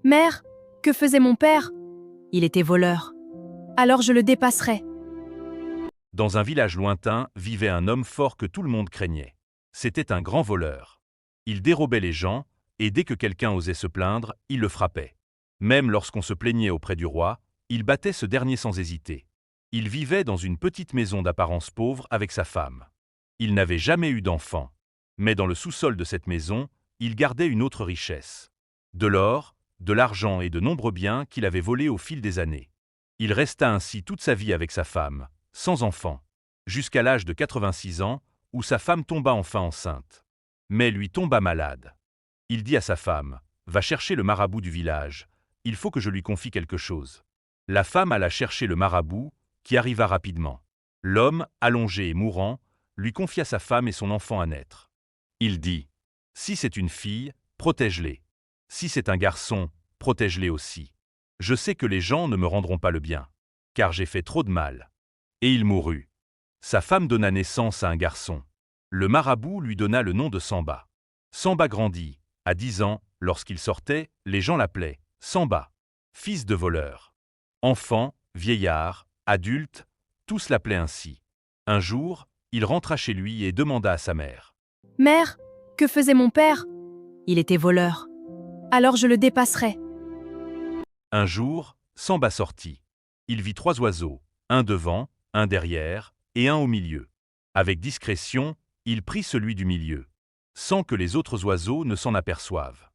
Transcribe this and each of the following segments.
Mère, que faisait mon père? Il était voleur. Alors je le dépasserai. Dans un village lointain vivait un homme fort que tout le monde craignait. C'était un grand voleur. Il dérobait les gens, et dès que quelqu'un osait se plaindre, il le frappait. Même lorsqu'on se plaignait auprès du roi, il battait ce dernier sans hésiter. Il vivait dans une petite maison d'apparence pauvre avec sa femme. Il n'avait jamais eu d'enfant. Mais dans le sous-sol de cette maison, il gardait une autre richesse. De l'or, de l'argent et de nombreux biens qu'il avait volés au fil des années. Il resta ainsi toute sa vie avec sa femme, sans enfant, jusqu'à l'âge de 86 ans, où sa femme tomba enfin enceinte. Mais lui tomba malade. Il dit à sa femme, « Va chercher le marabout du village, il faut que je lui confie quelque chose. » La femme alla chercher le marabout, qui arriva rapidement. L'homme, allongé et mourant, lui confia sa femme et son enfant à naître. Il dit, « Si c'est une fille, protège-les. Si c'est un garçon, protège-les aussi. Je sais que les gens ne me rendront pas le bien, car j'ai fait trop de mal. » Et il mourut. Sa femme donna naissance à un garçon. Le marabout lui donna le nom de Samba. Samba grandit. À 10 ans, lorsqu'il sortait, les gens l'appelaient Samba, fils de voleur. Enfant, vieillard, adulte, tous l'appelaient ainsi. Un jour, il rentra chez lui et demanda à sa mère. Mère, que faisait mon père? Il était voleur. Alors je le dépasserai. Un jour, Samba sortit. Il vit 3 oiseaux, un devant, un derrière et un au milieu. Avec discrétion, il prit celui du milieu, sans que les autres oiseaux ne s'en aperçoivent.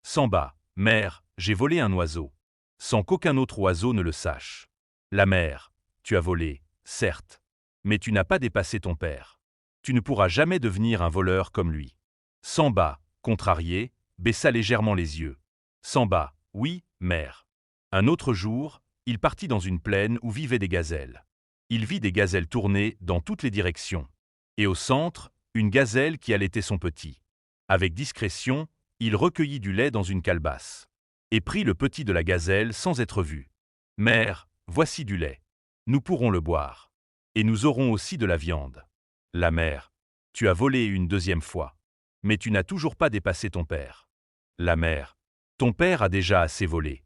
Samba, mère, j'ai volé un oiseau, sans qu'aucun autre oiseau ne le sache. La mère, tu as volé, certes, mais tu n'as pas dépassé ton père. Tu ne pourras jamais devenir un voleur comme lui. Samba, contrarié, baissa légèrement les yeux. Samba, oui, mère. Un autre jour, il partit dans une plaine où vivaient des gazelles. Il vit des gazelles tourner dans toutes les directions. Et au centre, une gazelle qui allaitait son petit. Avec discrétion, il recueillit du lait dans une calebasse. Et prit le petit de la gazelle sans être vu. « Mère, voici du lait. Nous pourrons le boire. Et nous aurons aussi de la viande. » La mère, tu as volé une deuxième fois. Mais tu n'as toujours pas dépassé ton père. La mère, ton père a déjà assez volé.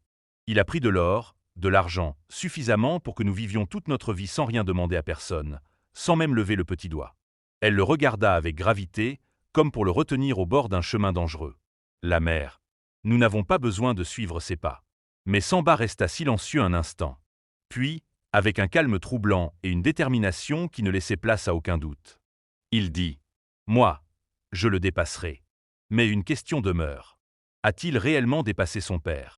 Il a pris de l'or, de l'argent, suffisamment pour que nous vivions toute notre vie sans rien demander à personne, sans même lever le petit doigt. Elle le regarda avec gravité, comme pour le retenir au bord d'un chemin dangereux. La mère, nous n'avons pas besoin de suivre ses pas. Mais Samba resta silencieux un instant. Puis, avec un calme troublant et une détermination qui ne laissait place à aucun doute, il dit, « Moi, je le dépasserai. Mais une question demeure. A-t-il réellement dépassé son père ?